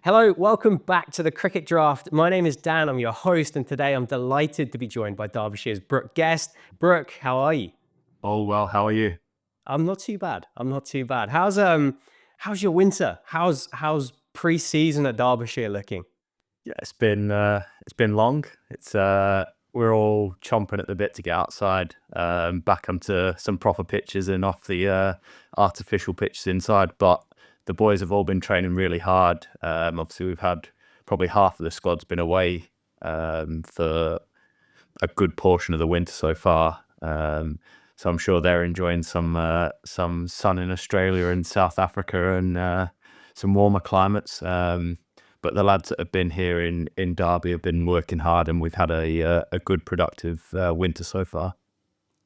Hello, welcome back to the Cricket Draft. My name is Dan, I'm your host, and today I'm delighted to be joined by Derbyshire's Brooke Guest. Brooke, how are you? Oh, well, how are you? I'm not too bad. How's your winter? How's pre-season at Derbyshire looking? Yeah, it's been long. We're all chomping at the bit to get outside, back onto some proper pitches and off the artificial pitches inside. But the boys have all been training really hard. Obviously, we've had probably half of the squad's been away for a good portion of the winter so far. So I'm sure they're enjoying some sun in Australia and South Africa and some warmer climates. But the lads that have been here in Derby have been working hard, and we've had a good productive winter so far.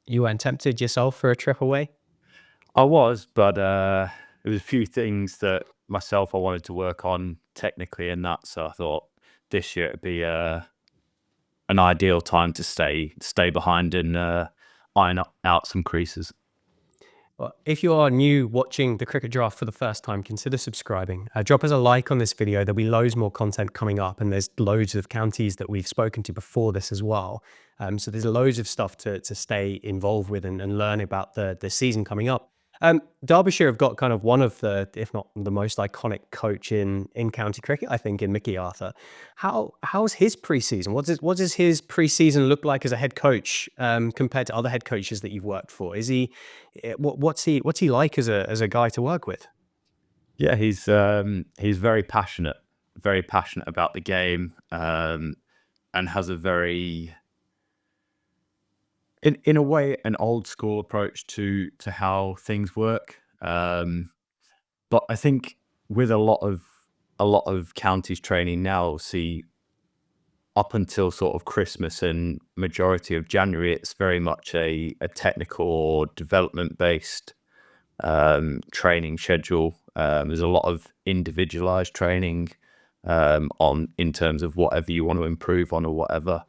You weren't tempted yourself for a trip away? I was, but there was a few things that myself I wanted to work on technically and that, so I thought this year it'd be an ideal time to stay behind and iron out some creases. Well, if you are new watching the Cricket Draft for the first time, consider subscribing. Drop us a like on this video. There'll be loads more content coming up, and there's loads of counties that we've spoken to before this as well. So there's loads of stuff to stay involved with and learn about the season coming up. Derbyshire have got kind of one of the, if not the most iconic coach in county cricket, I think, in Mickey Arthur. How's his pre-season? What does his pre-season look like as a head coach compared to other head coaches that you've worked for? Is he what's he like as a guy to work with? Yeah, he's very passionate about the game, and has a very, in a way, an old school approach to how things work. But I think with a lot of counties training now, see, up until sort of Christmas and majority of January, it's very much a technical or development based training schedule. There's a lot of individualized training in terms of whatever you want to improve on or whatever,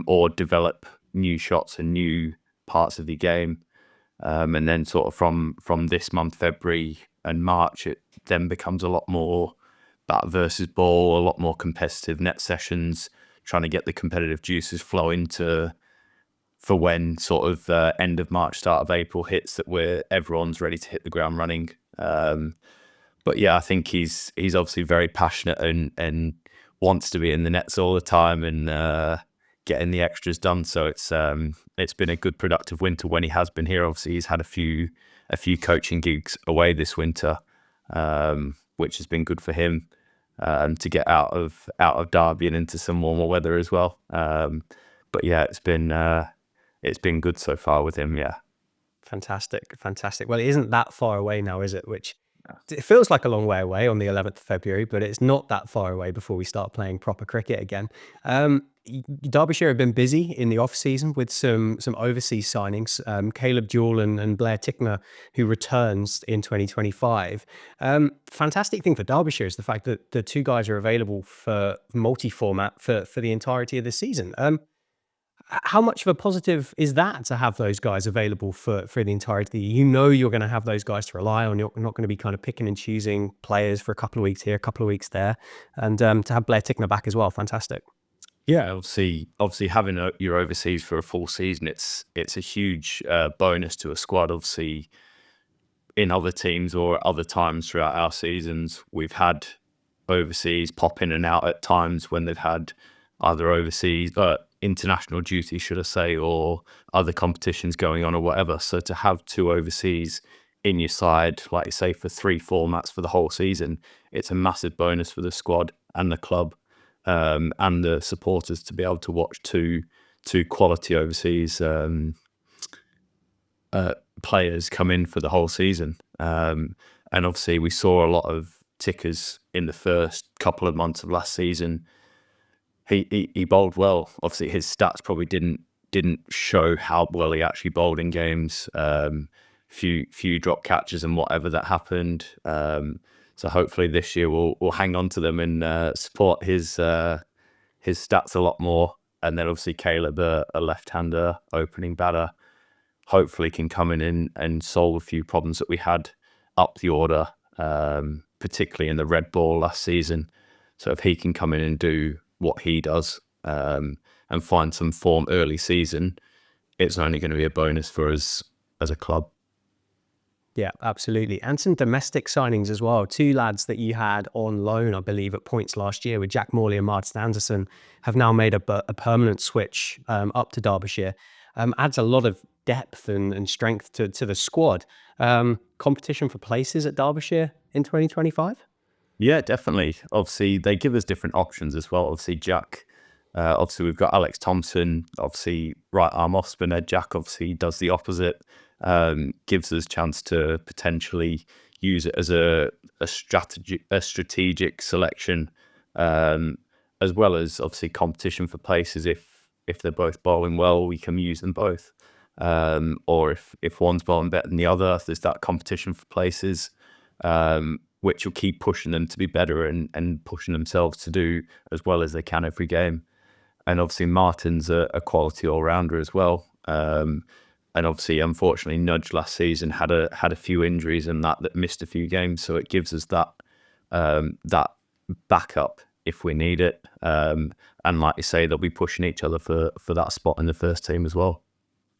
or develop new shots and new parts of the game. And then sort of from this month, February and March, it then becomes a lot more bat versus ball, a lot more competitive net sessions, trying to get the competitive juices flowing for when sort of end of March, start of April hits, that everyone's ready to hit the ground running. But yeah, I think he's obviously very passionate and wants to be in the nets all the time and getting the extras done. So it's been a good productive winter when he has been here. Obviously, he's had a few coaching gigs away this winter, which has been good for him to get out of Derby and into some warmer weather as well. But yeah, it's been good so far with him. Yeah. Fantastic. Well, it isn't that far away now, is it? Which it feels like a long way away on the 11th of February, but it's not that far away before we start playing proper cricket again. Derbyshire have been busy in the off season with some overseas signings. Caleb Jewell and Blair Tickner, who returns in 2025. Fantastic thing for Derbyshire is the fact that the two guys are available for multi-format for the entirety of the season. How much of a positive is that to have those guys available for the entirety of the year? You know you're going to have those guys to rely on. You're not going to be kind of picking and choosing players for a couple of weeks here, a couple of weeks there. And to have Blair Tickner back as well, fantastic. Yeah, obviously having your overseas for a full season, it's a huge bonus to a squad. Obviously, in other teams or other times throughout our seasons, we've had overseas pop in and out at times when they've had either overseas international duty, should I say, or other competitions going on or whatever. So to have two overseas in your side, like you say, for 3 formats for the whole season, it's a massive bonus for the squad and the club, and the supporters to be able to watch two quality overseas players come in for the whole season. And obviously we saw a lot of tickers in the first couple of months of last season. He bowled well. Obviously, his stats probably didn't show how well he actually bowled in games. Few drop catches and whatever that happened. So hopefully this year we'll hang on to them and support his stats a lot more. And then obviously Caleb, a left-hander opening batter, hopefully can come in and solve a few problems that we had up the order, particularly in the red ball last season. So if he can come in and do what he does, and find some form early season, it's only going to be a bonus for us as a club. Yeah, absolutely. And some domestic signings as well. Two lads that you had on loan, I believe, at points last year with Jack Morley and Martin Anderson have now made a permanent switch up to Derbyshire. Adds a lot of depth and strength to the squad. Competition for places at Derbyshire in 2025? Yeah, definitely. Obviously, they give us different options as well. Obviously, Jack, obviously, we've got Alex Thompson, obviously, right arm off spinner. Jack obviously does the opposite, gives us chance to potentially use it as a strategic selection, as well as obviously competition for places. If they're both bowling well, we can use them both. Or if one's bowling better than the other, there's that competition for places. Which will keep pushing them to be better and pushing themselves to do as well as they can every game. And obviously Martin's a quality all-rounder as well. And obviously, unfortunately, Nudge last season had a few injuries and that missed a few games. So it gives us that backup if we need it. And like you say, they'll be pushing each other for that spot in the first team as well.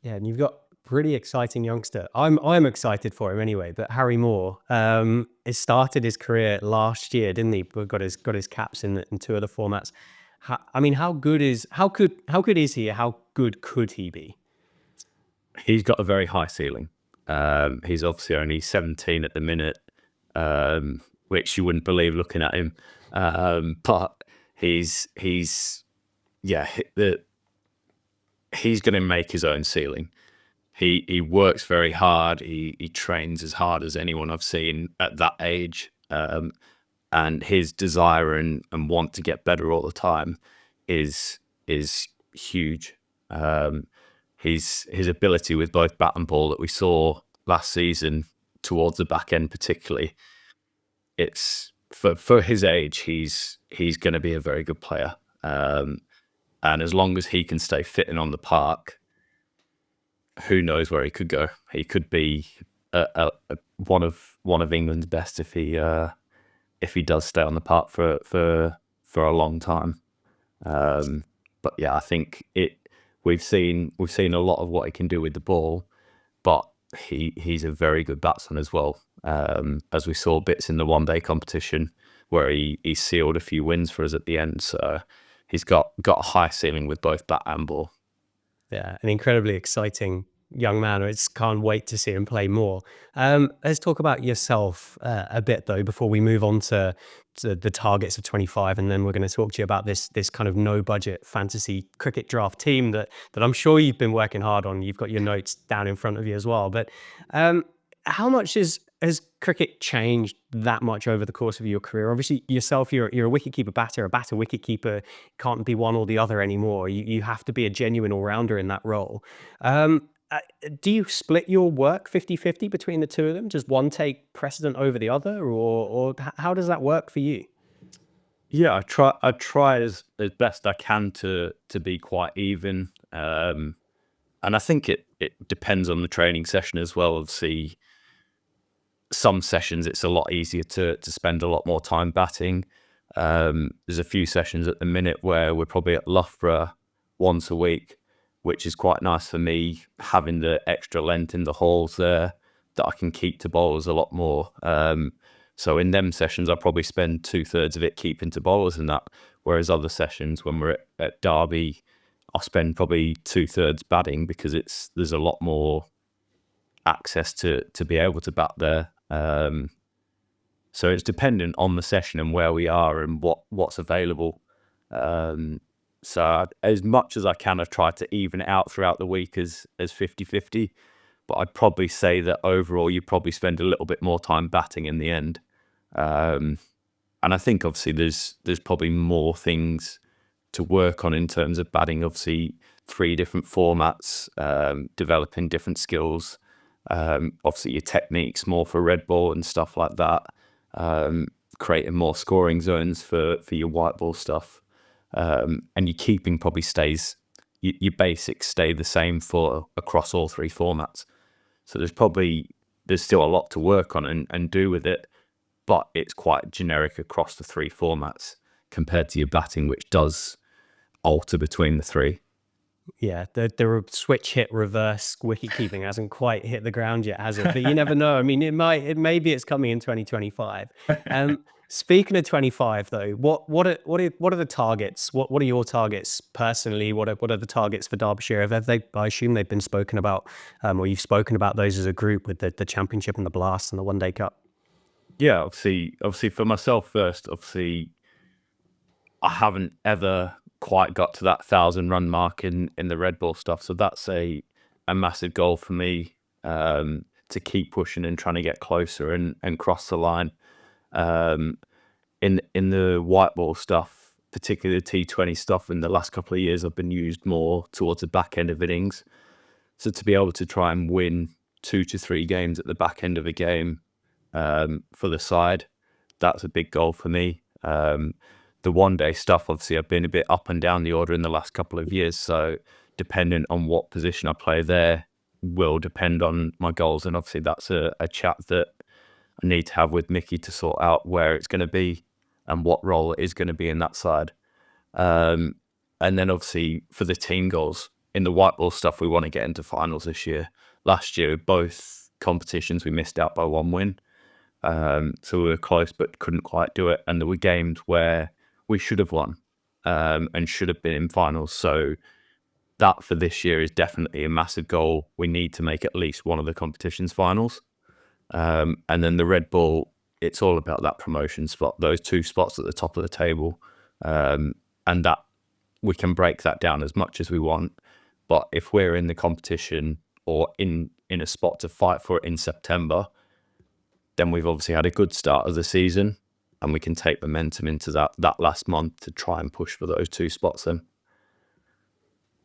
Yeah, and you've got pretty exciting youngster. I'm excited for him anyway. But Harry Moore, he started his career last year, didn't he? But got his caps in two of the formats. I mean, how good is he? How good could he be? He's got a very high ceiling. He's obviously only 17 at the minute, which you wouldn't believe looking at him. But he's going to make his own ceiling. He works very hard. He trains as hard as anyone I've seen at that age. And his desire and want to get better all the time is huge. His ability with both bat and ball that we saw last season towards the back end particularly, it's for his age, he's going to be a very good player. And as long as he can stay fit and on the park, who knows where he could go. He could be one of England's best if he does stay on the park for a long time. But yeah, I think we've seen a lot of what he can do with the ball, but he's a very good batsman as well. As we saw bits in the one-day competition where he sealed a few wins for us at the end. So he's got a high ceiling with both bat and ball. Yeah, an incredibly exciting young man. I just can't wait to see him play more. Let's talk about yourself a bit though before we move on to the targets of 25, and then we're going to talk to you about this kind of no budget fantasy cricket draft team that I'm sure you've been working hard on. You've got your notes down in front of you as well. But how much has cricket changed that much over the course of your career? Obviously, yourself, you're a wicketkeeper batter. A batter wicketkeeper can't be one or the other anymore. You have to be a genuine all-rounder in that role. Do you split your work 50-50 between the two of them? Does one take precedent over the other, or how does that work for you? Yeah, I try as best I can to be quite even. And I think it depends on the training session as well. Obviously, some sessions it's a lot easier to spend a lot more time batting. There's a few sessions at the minute where we're probably at Loughborough once a week, which is quite nice for me, having the extra length in the halls there that I can keep to bowlers a lot more. So in them sessions, I probably spend 2/3 of it keeping to bowlers and that. Whereas other sessions, when we're at Derby, I'll spend probably 2/3 batting because there's a lot more access to be able to bat there. So it's dependent on the session and where we are and what's available. So as much as I can, I try to even it out throughout the week as 50-50. But I'd probably say that overall, you probably spend a little bit more time batting in the end. And I think obviously there's probably more things to work on in terms of batting. Obviously, 3 different formats, developing different skills. Obviously, your techniques more for red ball and stuff like that. Creating more scoring zones for your white ball stuff. And your keeping probably stays, your basics stay the same for across all 3 formats. So there's still a lot to work on and do with it, but it's quite generic across the 3 formats. compared to your batting, which does alter between the three. Yeah, the switch hit reverse wicket keeping hasn't quite hit the ground yet, has it? But you never know. I mean, maybe it's coming in 2025. Speaking of 25 though, what are the targets? What are your targets personally? What are the targets for Derbyshire? I assume they've been spoken about, or you've spoken about those as a group with the championship and the Blast and the One Day Cup. Yeah, obviously for myself first, obviously I haven't ever quite got to that 1,000-run mark in the Red Bull stuff. So that's a massive goal for me, to keep pushing and trying to get closer and cross the line. In the white ball stuff, particularly the T20 stuff, in the last couple of years, I've been used more towards the back end of innings. So to be able to try and win 2 to 3 games at the back end of a game, for the side, that's a big goal for me. The one day stuff, obviously, I've been a bit up and down the order in the last couple of years. So dependent on what position I play there will depend on my goals. And obviously that's a chat that I need to have with Mickey to sort out where it's going to be and what role it is going to be in that side. And then obviously for the team goals, in the white ball stuff, we want to get into finals this year. Last year, both competitions, we missed out by 1 win. So we were close, but couldn't quite do it. And there were games where we should have won, and should have been in finals. So that for this year is definitely a massive goal. We need to make at least one of the competition's finals. And then the Red Bull, it's all about that promotion spot, those 2 spots at the top of the table. And that we can break that down as much as we want. But if we're in the competition or in a spot to fight for it in September, then we've obviously had a good start of the season, and we can take momentum into that last month to try and push for those 2 spots then.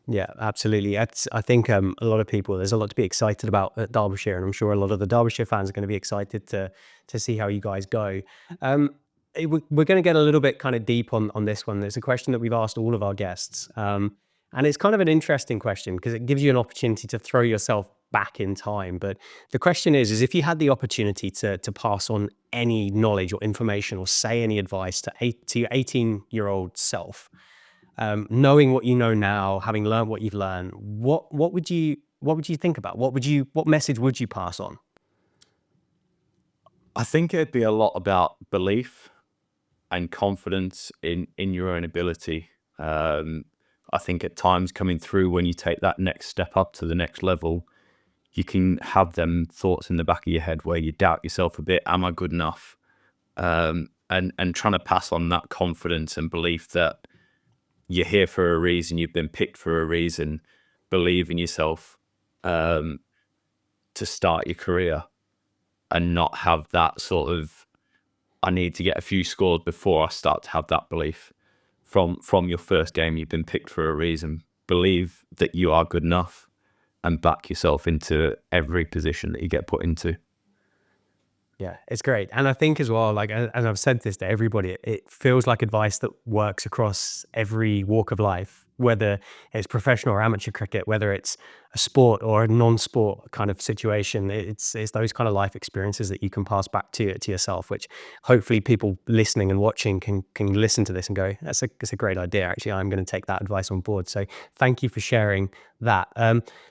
Yeah, absolutely. I think a lot of people, there's a lot to be excited about at Derbyshire, and I'm sure a lot of the Derbyshire fans are going to be excited to see how you guys go. We're going to get a little bit kind of deep on this one. There's a question that we've asked all of our guests, and it's kind of an interesting question because it gives you an opportunity to throw yourself back in time. But the question is if you had the opportunity to pass on any knowledge or information or say any advice to your 18-year-old self, knowing what you know now, having learned what you've learned, what would you think about? What message would you pass on? I think it'd be a lot about belief and confidence in your own ability. I think at times coming through when you take that next step up to the next level, you can have them thoughts in the back of your head where you doubt yourself a bit. Am I good enough? And trying to pass on that confidence and belief that you're here for a reason, you've been picked for a reason, believe in yourself, to start your career, and not have that sort of, I need to get a few scores before I start to have that belief. From your first game, you've been picked for a reason. Believe that you are good enough and back yourself into every position that you get put into. Yeah, it's great. And I think as well, like, and I've said this to everybody, it feels like advice that works across every walk of life, whether it's professional or amateur cricket, whether it's a sport or a non-sport kind of situation. It's those kind of life experiences that you can pass back to yourself, which hopefully people listening and watching can listen to this and go, that's a great idea. Actually, I'm going to take that advice on board. So thank you for sharing that.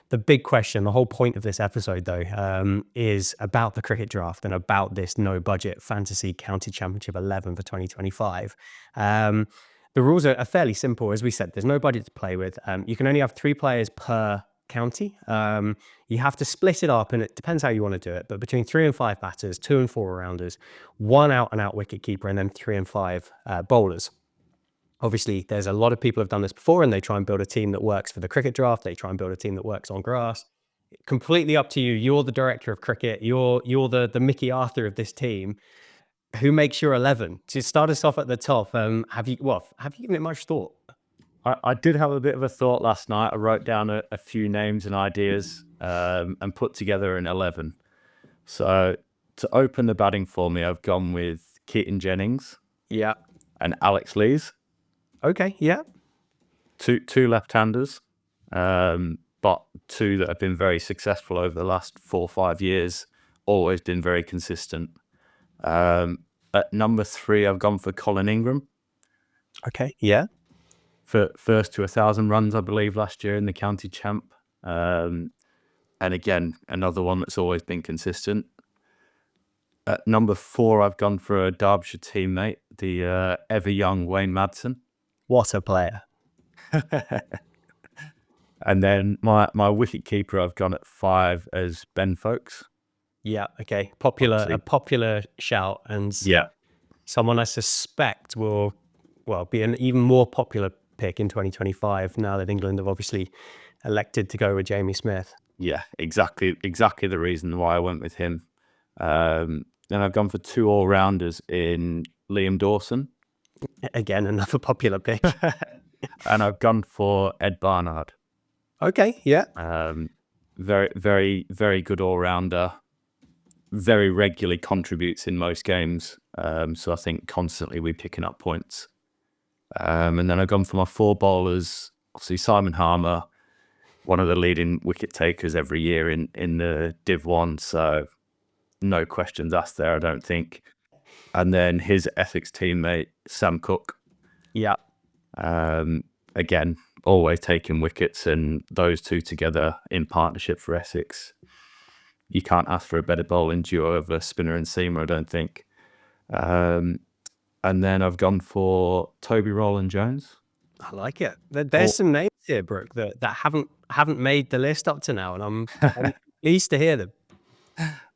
The big question, the whole point of this episode though, is about the cricket draft and about this no budget fantasy county championship 11 for 2025. The rules are fairly simple. As we said, there's no budget to play with. You can only have 3 players per county. You have to split it up, and it depends how you want to do it, but between 3 and 5 batters, 2 and 4 rounders, 1 out and out wicket keeper, and then 3 and 5 bowlers. Obviously, there's a lot of people who have done this before, and they try and build a team that works for the cricket draft. They try and build a team that works on grass. Completely up to you. You're the director of cricket. You're the Mickey Arthur of this team. Who makes your 11? To start us off at the top, have you given it much thought? I did have a bit of a thought last night. I wrote down a few names and ideas, and put together an 11. So to open the batting for me, I've gone with Keaton Jennings, Yeah. and Alex Lees. Okay. Yeah. Two left-handers, but 2 that have been very successful over the last 4 or 5 years, always been very consistent. At number 3, I've gone for Colin Ingram. Okay. Yeah. For first to 1,000 runs, I believe, last year in the county champ. And again, another one that's always been consistent. At number 4, I've gone for a Derbyshire teammate, the ever young Wayne Madsen. What a player. And then my wicket keeper, I've gone at 5 as Ben Folkes. Yeah. Okay. Popular, Obviously. a popular shout, and Yeah. someone I suspect will, well, be an even more popular pick in 2025 now that England have obviously elected to go with Jamie Smith. Yeah, exactly the reason why I went with him. Then I've gone for 2 all-rounders in Liam Dawson. Again, another popular pick. And I've gone for Ed Barnard. Okay. Yeah. Very, very, very good all-rounder. Very regularly contributes in most games. So I think constantly we're picking up points. And then I've gone for my 4 bowlers. Obviously, Simon Harmer, one of the leading wicket takers every year in the Div 1. So no questions asked there, I don't think. And then his Essex teammate, Sam Cook. Yeah. Again, always taking wickets, and those two together in partnership for Essex. You can't ask for a better bowling duo of a spinner and seamer, I don't think. And then I've gone for Toby Rowland Jones. I like it. There's some names here, Brooke, that haven't made the list up to now, and I'm pleased to hear them.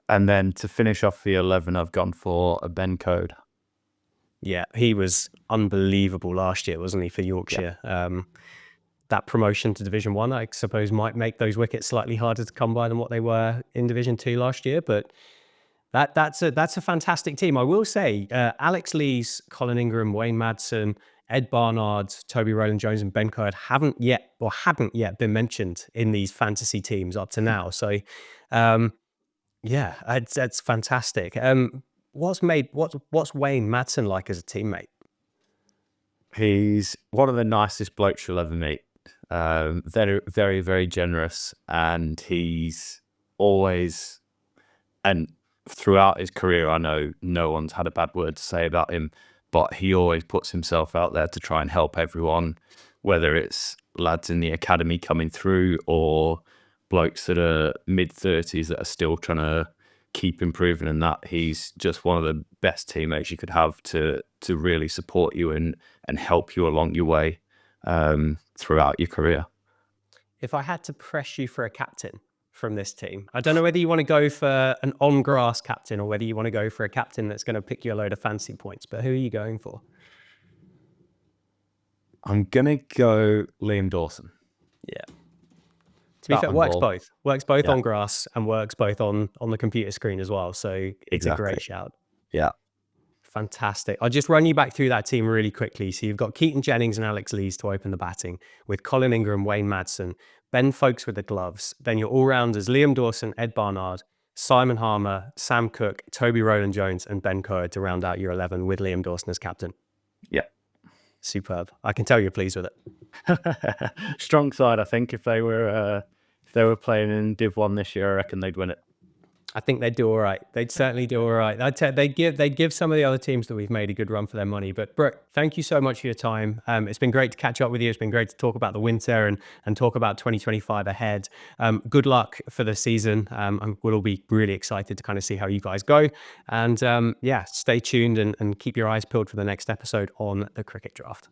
And then to finish off the 11, I've gone for a Ben Code. Yeah, he was unbelievable last year, wasn't he, for Yorkshire? Yeah. That promotion to Division 1, I suppose, might make those wickets slightly harder to come by than what they were in Division 2 last year, but that's a fantastic team. I will say, Alex Lees, Colin Ingram, Wayne Madsen, Ed Barnard, Toby Rowland Jones, and Ben Coed hadn't yet been mentioned in these fantasy teams up to now. So, yeah, that's fantastic. What's Wayne Madsen like as a teammate? He's one of the nicest blokes you'll ever meet. Very, very, very generous, and he's always, and throughout his career, I know no one's had a bad word to say about him, but he always puts himself out there to try and help everyone, whether it's lads in the academy coming through or blokes that are mid-30s that are still trying to keep improving, and that he's just one of the best teammates you could have to really support you and help you along your way throughout your career. If I had to press you for a captain from this team, I don't know whether you want to go for an on-grass captain or whether you want to go for a captain that's going to pick you a load of fancy points, but who are you going for? I'm going to go Liam Dawson. Yeah. To be fair, works both on grass and works both on the computer screen as well. So it's a great shout. Yeah. Fantastic. I'll just run you back through that team really quickly. So you've got Keaton Jennings and Alex Lees to open the batting, with Colin Ingram, Wayne Madsen, Ben Folkes with the gloves. Then your all-rounders, Liam Dawson, Ed Barnard, Simon Harmer, Sam Cook, Toby Rowland Jones, and Ben Coed to round out your 11 with Liam Dawson as captain. Yeah. Superb. I can tell you're pleased with it. Strong side, I think. If they were playing in Div 1 this year, I reckon they'd win it. I think they'd do all right. They'd certainly do all right. They'd give some of the other teams that we've made a good run for their money. But Brooke, thank you so much for your time. It's been great to catch up with you. It's been great to talk about the winter and talk about 2025 ahead. Good luck for the season. We'll all be really excited to kind of see how you guys go. And yeah, stay tuned and keep your eyes peeled for the next episode on the Cricket Draft.